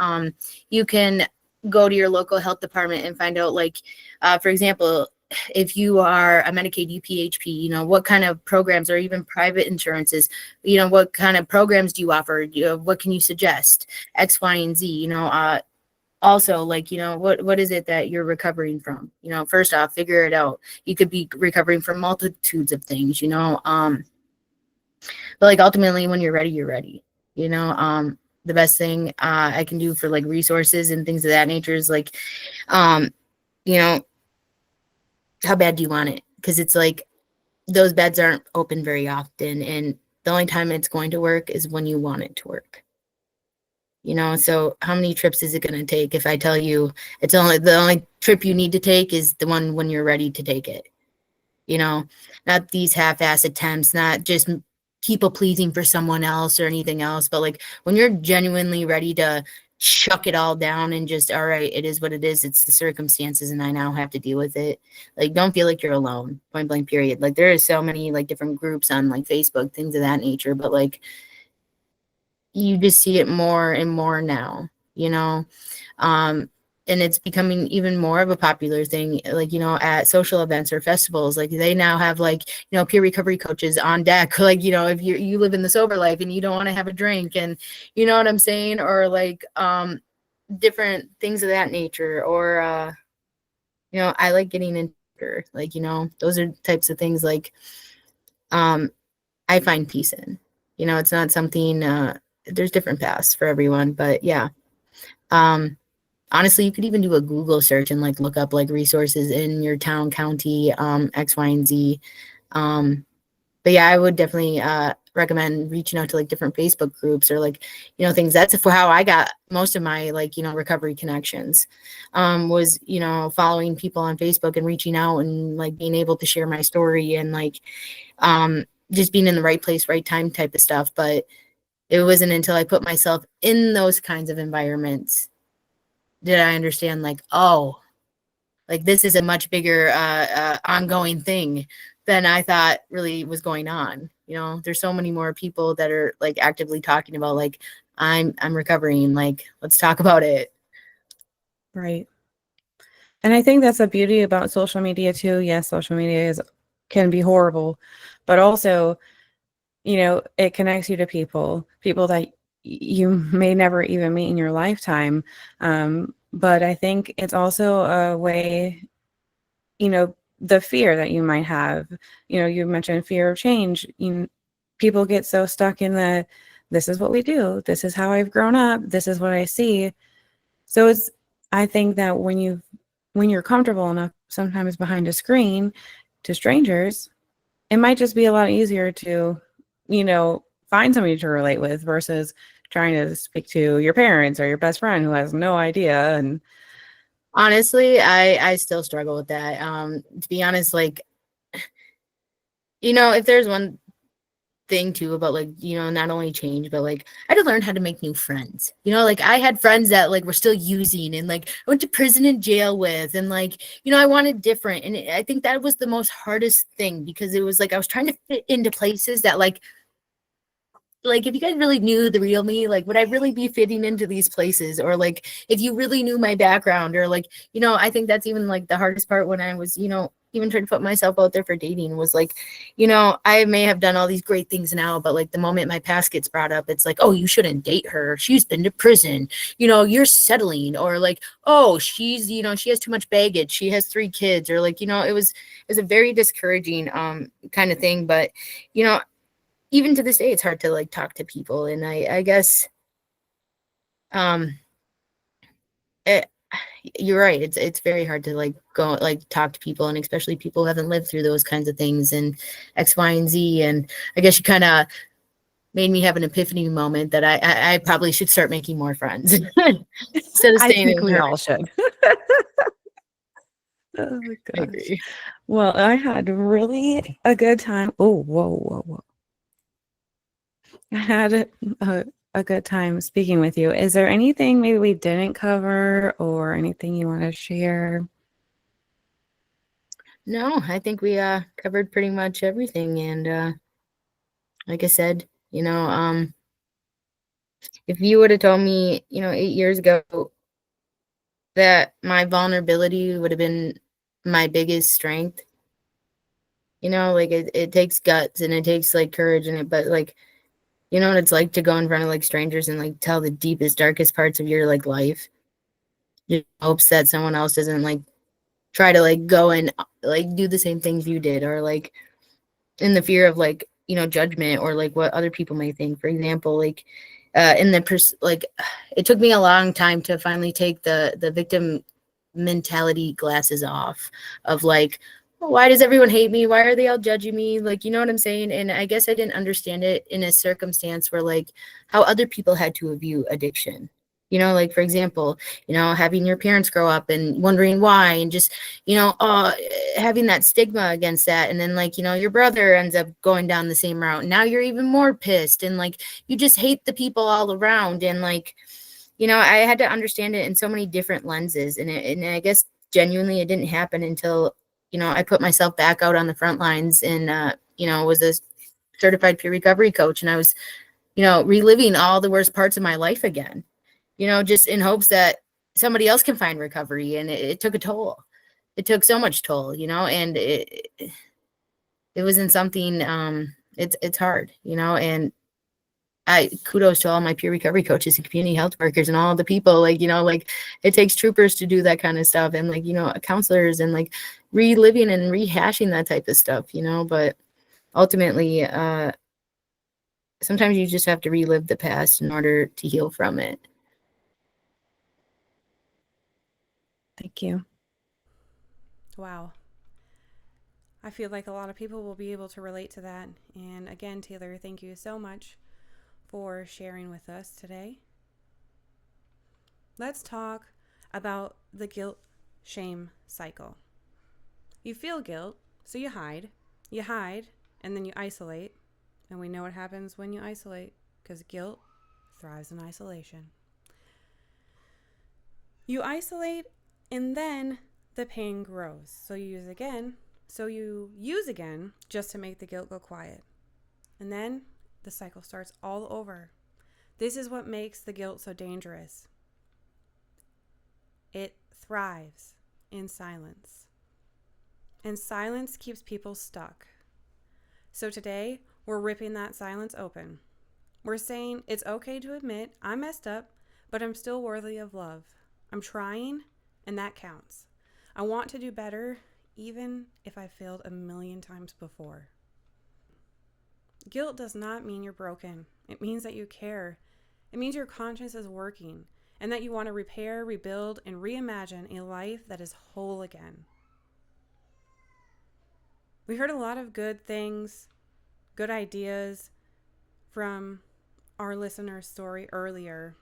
you can go to your local health department and find out, like, for example, if you are a Medicaid UPHP, what kind of programs or even private insurances, what kind of programs do you offer? What can you suggest? X, Y, and Z, also like, what is it that you're recovering from? First off, figure it out. You could be recovering from multitudes of things, but like ultimately when you're ready, you're ready, the best thing I can do for like resources and things of that nature is like, you know, how bad do you want it? Because it's like those beds aren't open very often, and the only time it's going to work is when you want it to work. So how many trips is it going to take if I tell you it's only the only trip you need to take is the one when you're ready to take it? you know, not these half-ass attempts, not just people pleasing for someone else or anything else, but like when you're genuinely ready to chuck it all down and just, all right, it is what it is. It's the circumstances and I now have to deal with it. Like, don't feel like you're alone, point blank period. Like there are so many like different groups on like Facebook, things of that nature, but like you just see it more and more now, um, and it's becoming even more of a popular thing, like, at social events or festivals. Like they now have like, peer recovery coaches on deck. Like, if you live in the sober life and you don't want to have a drink, and you know what I'm saying? Or like different things of that nature. Or I like getting into, like, those are types of things like I find peace in. It's not something there's different paths for everyone, but yeah. Um, Honestly, you could even do a Google search and like look up like resources in your town, county, X, Y, and Z. Um, but yeah, I would definitely recommend reaching out to like different Facebook groups or like, things. That's for how I got most of my like, recovery connections, was, following people on Facebook and reaching out and like being able to share my story and like, just being in the right place, right time type of stuff. But it wasn't until I put myself in those kinds of environments did I understand like, oh, like this is a much bigger ongoing thing than I thought really was going on. There's so many more people that are like actively talking about like I'm recovering, like let's talk about it.
Right. And I think that's the beauty about social media too. Yes, social media can be horrible, but also, it connects you to people that you may never even meet in your lifetime. But I think it's also a way, the fear that you might have. You mentioned fear of change. People get so stuck in this is what we do. This is how I've grown up. This is what I see. So I think that when you're comfortable enough, sometimes behind a screen to strangers, it might just be a lot easier to, find somebody to relate with versus trying to speak to your parents or your best friend who has no idea. And
Honestly, I still struggle with that. To be honest, like, if there's one thing too about like, not only change, but like I had to learn how to make new friends. Like I had friends that like were still using and like I went to prison and jail with, and like, I wanted different. And I think that was the most hardest thing, because it was like I was trying to fit into places that like if you guys really knew the real me, like would I really be fitting into these places? Or like if you really knew my background, or like, I think that's even like the hardest part when I was, even trying to put myself out there for dating, was like, I may have done all these great things now, but like the moment my past gets brought up, it's like, oh, you shouldn't date her, she's been to prison, you're settling. Or like, oh, she's, she has too much baggage, she has 3 kids. Or like, it was a very discouraging kind of thing. But you know even to this day, it's hard to like talk to people. And I guess, um, it, you're right. It's very hard to like go like talk to people, and especially people who haven't lived through those kinds of things and X, Y, and Z. And I guess you kind of made me have an epiphany moment that I probably should start making more friends instead of
I
staying
think
in
we
here.
all should. Oh my
I
gosh.
agree.
Well, I had really a good time. Oh, whoa, whoa, whoa. I had a good time speaking with you. Is there anything maybe we didn't cover or anything you want to share?
No, I think we covered pretty much everything. And like I said, if you would have told me, 8 years ago that my vulnerability would have been my biggest strength, like it takes guts and it takes like courage in it, but like, what it's like to go in front of like strangers and like tell the deepest, darkest parts of your like life, just hopes that someone else doesn't like try to like go and like do the same things you did, or like in the fear of like, judgment, or like what other people may think. For example, like in the like it took me a long time to finally take the victim mentality glasses off, of like, why does everyone hate me, why are they all judging me, like, you know what I'm saying? And I guess I didn't understand it in a circumstance where like how other people had to view addiction. Like for example, having your parents grow up and wondering why, and just having that stigma against that. And then like, your brother ends up going down the same route, and now you're even more pissed, and like you just hate the people all around. And like, I had to understand it in so many different lenses. And I guess genuinely it didn't happen until, I put myself back out on the front lines and, was a certified peer recovery coach. And I was, reliving all the worst parts of my life again, just in hopes that somebody else can find recovery. And it took a toll. It took so much toll, and it wasn't something, it's hard, and I kudos to all my peer recovery coaches and community health workers and all the people, like, like it takes troopers to do that kind of stuff, and like, counselors, and like reliving and rehashing that type of stuff, but ultimately, Sometimes you just have to relive the past in order to heal from it.
Thank you. Wow. I feel like a lot of people will be able to relate to that. And again, Taylor, thank you so much for sharing with us today. Let's talk about the guilt shame cycle. You feel guilt, so you hide. You hide, and then you isolate. And we know what happens when you isolate, because guilt thrives in isolation. You isolate, and then the pain grows. So you use again just to make the guilt go quiet. And then the cycle starts all over. This is what makes the guilt so dangerous. It thrives in silence. And silence keeps people stuck. So today, we're ripping that silence open. We're saying it's okay to admit I messed up, but I'm still worthy of love. I'm trying, and that counts. I want to do better, even if I failed a million times before. Guilt does not mean you're broken. It means that you care. It means your conscience is working, and that you want to repair, rebuild, and reimagine a life that is whole again. We heard a lot of good things, good ideas from our listener's story earlier.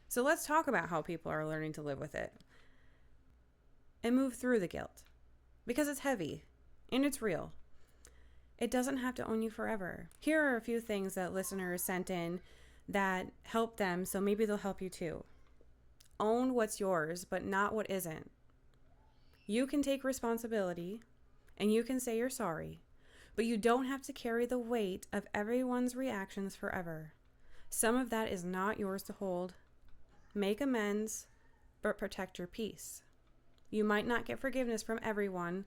So let's talk about how people are learning to live with it and move through the guilt, because it's heavy and it's real. It doesn't have to own you forever. Here are a few things that listeners sent in that help them, so maybe they'll help you too. Own what's yours, but not what isn't. You can take responsibility and you can say you're sorry, but you don't have to carry the weight of everyone's reactions forever. Some of that is not yours to hold. Make amends, but protect your peace. You might not get forgiveness from everyone,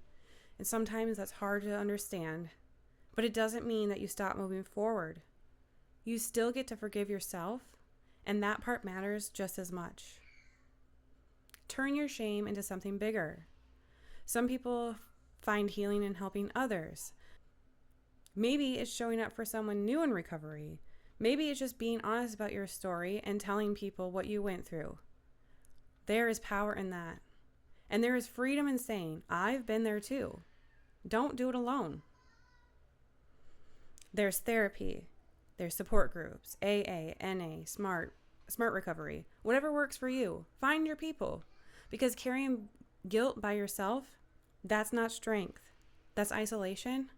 and sometimes that's hard to understand, but it doesn't mean that you stop moving forward. You still get to forgive yourself, and that part matters just as much. Turn your shame into something bigger. Some people find healing in helping others. Maybe it's showing up for someone new in recovery. Maybe it's just being honest about your story and telling people what you went through. There is power in that. And there is freedom in saying, I've been there too. Don't do it alone. There's therapy. There's support groups, AA, NA, SMART recovery. Whatever works for you. Find your people. Because carrying guilt by yourself, that's not strength. That's isolation.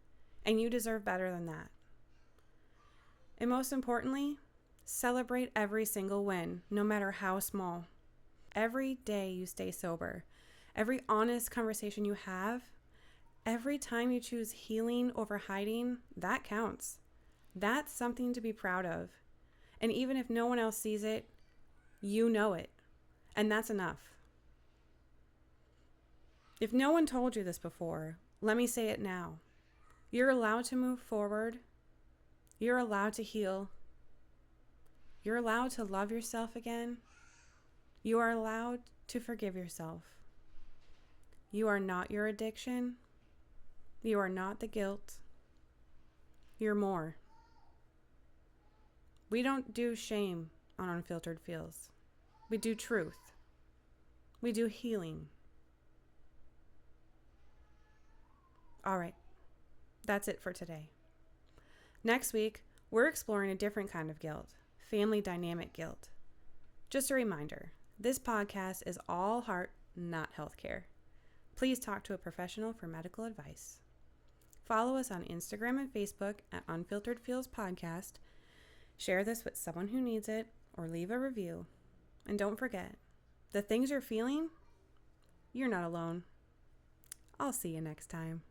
And you deserve better than that. And most importantly, celebrate every single win, no matter how small. Every day you stay sober, every honest conversation you have, every time you choose healing over hiding, that counts. That's something to be proud of. And even if no one else sees it, you know it. And that's enough. If no one told you this before, let me say it now. You're allowed to move forward. You're allowed to heal. You're allowed to love yourself again. You are allowed to forgive yourself. You are not your addiction. You are not the guilt. You're more. We don't do shame on Unfiltered Feels. We do truth. We do healing. All right, that's it for today. Next week, we're exploring a different kind of guilt, family dynamic guilt. Just a reminder, this podcast is all heart, not healthcare. Please talk to a professional for medical advice. Follow us on Instagram and Facebook at Unfiltered Feels Podcast. Share this with someone who needs it, or leave a review. And don't forget, the things you're feeling, you're not alone. I'll see you next time.